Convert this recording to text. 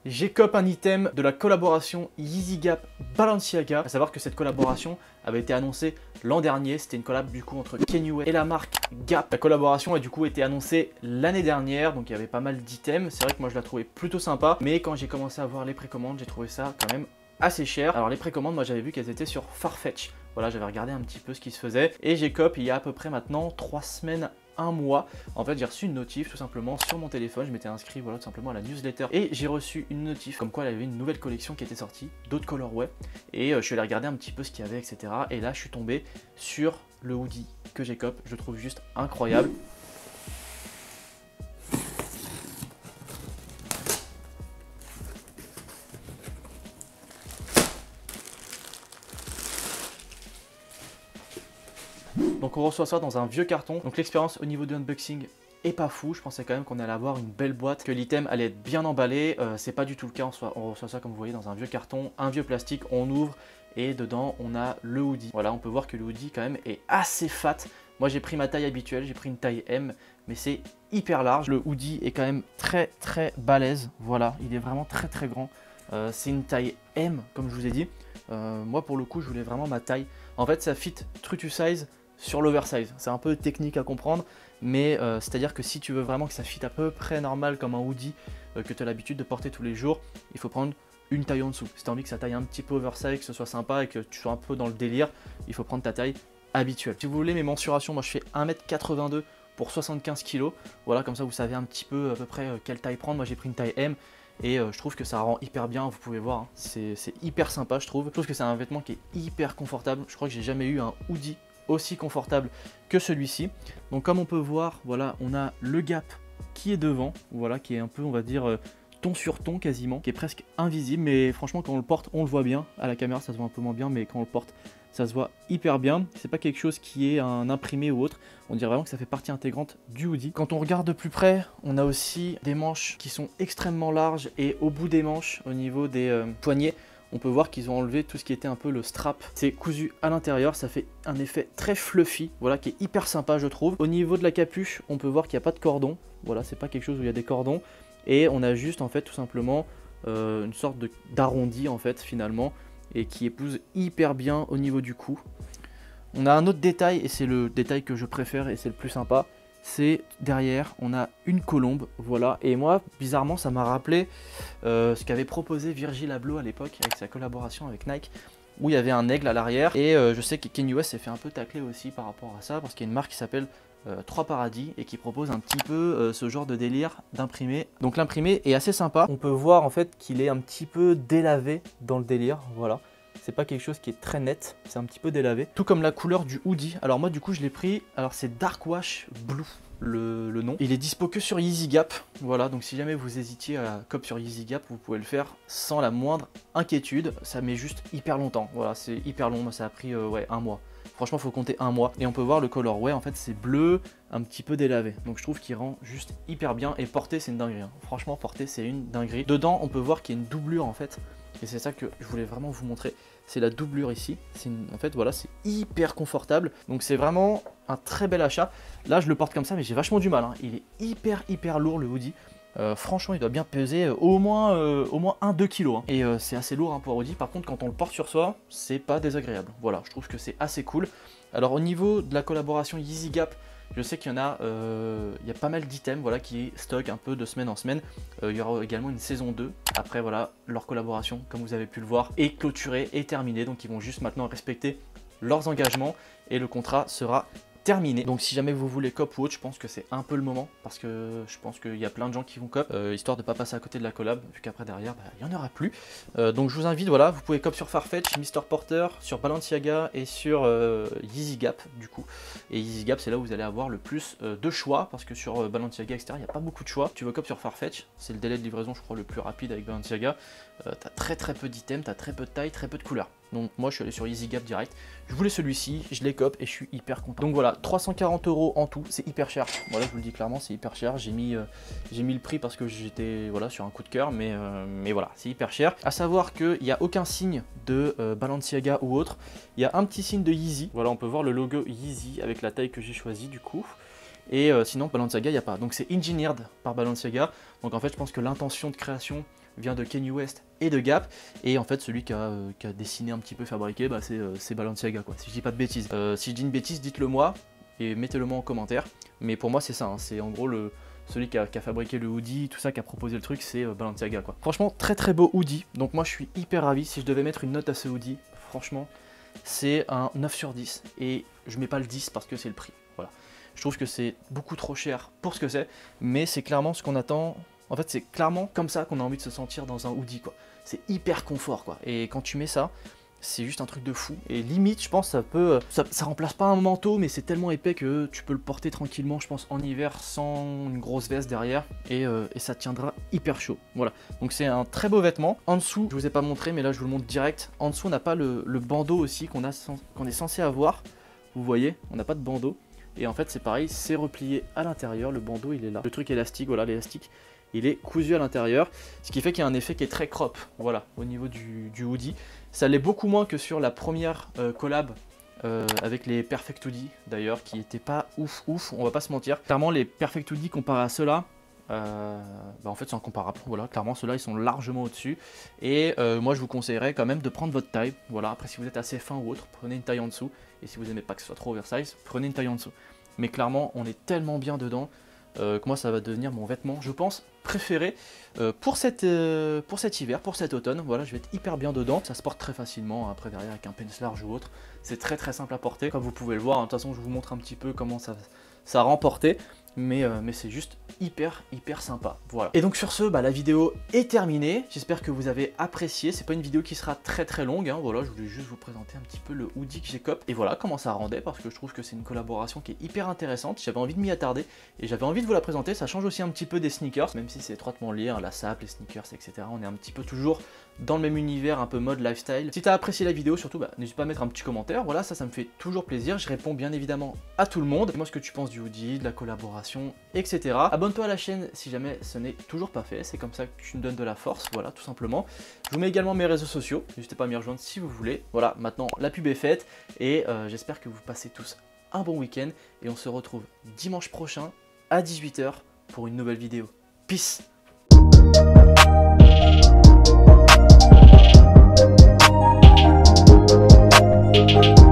j'ai cop un item de la collaboration Yeezy Gap Balenciaga. À savoir que cette collaboration avait été annoncée l'an dernier. C'était une collab du coup entre Kanye West et la marque Gap. La collaboration a du coup été annoncée l'année dernière, donc il y avait pas mal d'items. C'est vrai que moi je la trouvais plutôt sympa, mais quand j'ai commencé à voir les précommandes, j'ai trouvé ça quand même assez cher. Alors les précommandes, moi j'avais vu qu'elles étaient sur Farfetch. Voilà, j'avais regardé un petit peu ce qui se faisait et j'ai cop il y a à peu près maintenant 3 semaines, un mois. En fait, j'ai reçu une notif tout simplement sur mon téléphone. Je m'étais inscrit voilà tout simplement à la newsletter et j'ai reçu une notif comme quoi il y avait une nouvelle collection qui était sortie, d'autres colorways, et je suis allé regarder un petit peu ce qu'il y avait, etc. Et là, je suis tombé sur le hoodie que j'ai cop. Je le trouve juste incroyable. Donc on reçoit ça dans un vieux carton. Donc l'expérience au niveau de l'unboxing est pas fou. Je pensais quand même qu'on allait avoir une belle boîte, que l'item allait être bien emballé. C'est pas du tout le cas. On reçoit ça comme vous voyez dans un vieux carton, un vieux plastique. On ouvre et dedans on a le hoodie. Voilà, on peut voir que le hoodie quand même est assez fat. Moi j'ai pris ma taille habituelle, j'ai pris une taille M, mais c'est hyper large. Le hoodie est quand même très balèze. Voilà, il est vraiment très grand. C'est une taille M comme je vous ai dit. Moi pour le coup je voulais vraiment ma taille. En fait ça fit true to size sur l'oversize. C'est un peu technique à comprendre, mais c'est à dire que si tu veux vraiment que ça fit à peu près normal comme un hoodie que tu as l'habitude de porter tous les jours, il faut prendre une taille en dessous. Si tu as envie que ça taille un petit peu oversize, que ce soit sympa et que tu sois un peu dans le délire, il faut prendre ta taille habituelle. Si vous voulez mes mensurations, moi je fais 1m82 pour 75 kg. Voilà, comme ça vous savez un petit peu à peu près quelle taille prendre. Moi j'ai pris une taille M. Et je trouve que ça rend hyper bien, vous pouvez voir, hein. C'est hyper sympa je trouve. Je trouve que c'est un vêtement qui est hyper confortable. Je crois que j'ai jamais eu un hoodie aussi confortable que celui-ci. Donc comme on peut voir, voilà, on a le Gap qui est devant, voilà, qui est un peu, on va dire, ton sur ton quasiment, qui est presque invisible, mais franchement quand on le porte, on le voit bien. À la caméra ça se voit un peu moins bien, mais quand on le porte, ça se voit hyper bien. C'est pas quelque chose qui est un imprimé ou autre. On dirait vraiment que ça fait partie intégrante du hoodie. Quand on regarde de plus près, on a aussi des manches qui sont extrêmement larges et au bout des manches, au niveau des poignets, on peut voir qu'ils ont enlevé tout ce qui était un peu le strap. C'est cousu à l'intérieur, ça fait un effet très fluffy, voilà, qui est hyper sympa je trouve. Au niveau de la capuche, on peut voir qu'il n'y a pas de cordon. Voilà, c'est pas quelque chose où il y a des cordons. Et on a juste en fait tout simplement une sorte d'arrondi en fait finalement, et qui épouse hyper bien au niveau du cou. On a un autre détail, et c'est le détail que je préfère et c'est le plus sympa, c'est derrière on a une colombe, voilà, et moi bizarrement ça m'a rappelé ce qu'avait proposé Virgil Abloh à l'époque avec sa collaboration avec Nike, où il y avait un aigle à l'arrière, et je sais que Kanye West s'est fait un peu tacler aussi par rapport à ça, parce qu'il y a une marque qui s'appelle 3 Paradis et qui propose un petit peu ce genre de délire d'imprimé. Donc l'imprimé est assez sympa, on peut voir en fait qu'il est un petit peu délavé dans le délire, voilà. C'est pas quelque chose qui est très net, c'est un petit peu délavé. Tout comme la couleur du hoodie. Alors moi du coup je l'ai pris, alors c'est Dark Wash Blue le nom. Il est dispo que sur Yeezy Gap, voilà, donc si jamais vous hésitiez à cop sur Yeezy Gap, vous pouvez le faire sans la moindre inquiétude. Ça met juste hyper longtemps, voilà, c'est hyper long, moi ça a pris ouais, un mois. Franchement, faut compter un mois. Et on peut voir le colorway, en fait, c'est bleu, un petit peu délavé. Donc je trouve qu'il rend juste hyper bien. Et porter, c'est une dinguerie, hein. Franchement, porter, c'est une dinguerie. Dedans, on peut voir qu'il y a une doublure, en fait. Et c'est ça que je voulais vraiment vous montrer. C'est la doublure ici. En fait, voilà, c'est hyper confortable. Donc c'est vraiment un très bel achat. Là, je le porte comme ça, mais j'ai vachement du mal, hein. Il est hyper lourd, le hoodie. Franchement, il doit bien peser au moins 1-2 kg. Hein. Et c'est assez lourd hein, pour un hoodie. Par contre, quand on le porte sur soi, c'est pas désagréable. Voilà, je trouve que c'est assez cool. Alors, au niveau de la collaboration Yeezy Gap, je sais qu'il y en a, il y a pas mal d'items voilà, qui stockent un peu de semaine en semaine. Il y aura également une saison 2. Après, voilà, leur collaboration, comme vous avez pu le voir, est clôturée et terminée. Donc, ils vont juste maintenant respecter leurs engagements et le contrat sera terminé. Donc si jamais vous voulez cop ou autre, je pense que c'est un peu le moment, parce que je pense qu'il y a plein de gens qui vont cop, histoire de pas passer à côté de la collab, vu qu'après derrière, bah, il n'y en aura plus. Donc je vous invite, voilà, vous pouvez cop sur Farfetch, Mr Porter, sur Balenciaga et sur Yeezy Gap du coup. Et Yeezy Gap, c'est là où vous allez avoir le plus de choix, parce que sur Balenciaga, etc., il n'y a pas beaucoup de choix. Tu veux cop sur Farfetch, c'est le délai de livraison, je crois, le plus rapide avec Balenciaga. T'as très peu d'items, t'as très peu de taille, très peu de couleurs. Donc moi je suis allé sur Yeezy Gap direct, je voulais celui-ci, je l'ai cop et je suis hyper content. Donc voilà, 340 € en tout, c'est hyper cher. Voilà, je vous le dis clairement, c'est hyper cher. J'ai mis le prix parce que j'étais voilà, sur un coup de cœur, mais voilà, c'est hyper cher. À savoir qu'il n'y a aucun signe de Balenciaga ou autre, il y a un petit signe de Yeezy. Voilà, on peut voir le logo Yeezy avec la taille que j'ai choisie du coup. Et sinon Balenciaga il n'y a pas, donc c'est engineered par Balenciaga. Donc en fait je pense que l'intention de création vient de Kanye West et de Gap, et en fait celui qui a dessiné un petit peu, fabriqué, bah, c'est Balenciaga quoi, si je dis pas de bêtises. Si je dis une bêtise, dites-le moi et mettez-le moi en commentaire, mais pour moi c'est ça, hein, c'est en gros celui qui a fabriqué le hoodie, tout ça, qui a proposé le truc, c'est Balenciaga quoi. Franchement très beau hoodie, donc moi je suis hyper ravi. Si je devais mettre une note à ce hoodie, franchement c'est un 9 sur 10, et je mets pas le 10 parce que c'est le prix, voilà. Je trouve que c'est beaucoup trop cher pour ce que c'est, mais c'est clairement ce qu'on attend. En fait c'est clairement comme ça qu'on a envie de se sentir dans un hoodie quoi. C'est hyper confort quoi, et quand tu mets ça, c'est juste un truc de fou. Et limite, je pense, ça remplace pas un manteau, mais c'est tellement épais que tu peux le porter tranquillement, je pense, en hiver sans une grosse veste derrière, et ça tiendra hyper chaud. Voilà, donc c'est un très beau vêtement. En dessous, je vous ai pas montré, mais là je vous le montre direct. En dessous, on n'a pas le bandeau aussi qu'on est censé avoir. Vous voyez, on n'a pas de bandeau. Et en fait, c'est pareil, c'est replié à l'intérieur. Le bandeau, il est là. Le truc élastique, voilà, l'élastique, il est cousu à l'intérieur, ce qui fait qu'il y a un effet qui est très crop, voilà, au niveau du hoodie. Ça l'est beaucoup moins que sur la première collab avec les Perfect Hoodie, d'ailleurs, qui n'étaient pas ouf, on va pas se mentir. Clairement, les Perfect Hoodie comparés à ceux-là, bah en fait c'est incomparable, voilà, clairement ceux-là ils sont largement au-dessus, et moi je vous conseillerais quand même de prendre votre taille, voilà. Après, si vous êtes assez fin ou autre, prenez une taille en dessous, et si vous n'aimez pas que ce soit trop oversize, prenez une taille en dessous. Mais clairement, on est tellement bien dedans que moi ça va devenir mon vêtement, je pense, préféré pour cet hiver, pour cet automne. Voilà, je vais être hyper bien dedans, ça se porte très facilement, après derrière avec un pants large ou autre, c'est très simple à porter, comme vous pouvez le voir. De toute façon je vous montre un petit peu comment ça rend porté, mais c'est juste hyper sympa, voilà. Et donc sur ce, bah, la vidéo est terminée, j'espère que vous avez apprécié. C'est pas une vidéo qui sera très longue, hein. Voilà, je voulais juste vous présenter un petit peu le hoodie que j'ai cop, et voilà comment ça rendait, parce que je trouve que c'est une collaboration qui est hyper intéressante. J'avais envie de m'y attarder, et j'avais envie de vous la présenter. Ça change aussi un petit peu des sneakers, même si c'est étroitement lié, hein, la sape, les sneakers, etc. On est un petit peu toujours dans le même univers, un peu mode lifestyle. Si t'as apprécié la vidéo, surtout, bah, n'hésite pas à mettre un petit commentaire, voilà, ça me fait toujours plaisir. Je réponds bien évidemment à tout le monde. Dis-moi ce que tu penses du hoodie, de la collaboration, etc. Abonne-toi à la chaîne si jamais ce n'est toujours pas fait, c'est comme ça que tu me donnes de la force, voilà, tout simplement. Je vous mets également mes réseaux sociaux, n'hésitez pas à m'y rejoindre si vous voulez. Voilà, maintenant la pub est faite, et j'espère que vous passez tous un bon week-end, et on se retrouve dimanche prochain à 18 h pour une nouvelle vidéo. Peace! Thank you.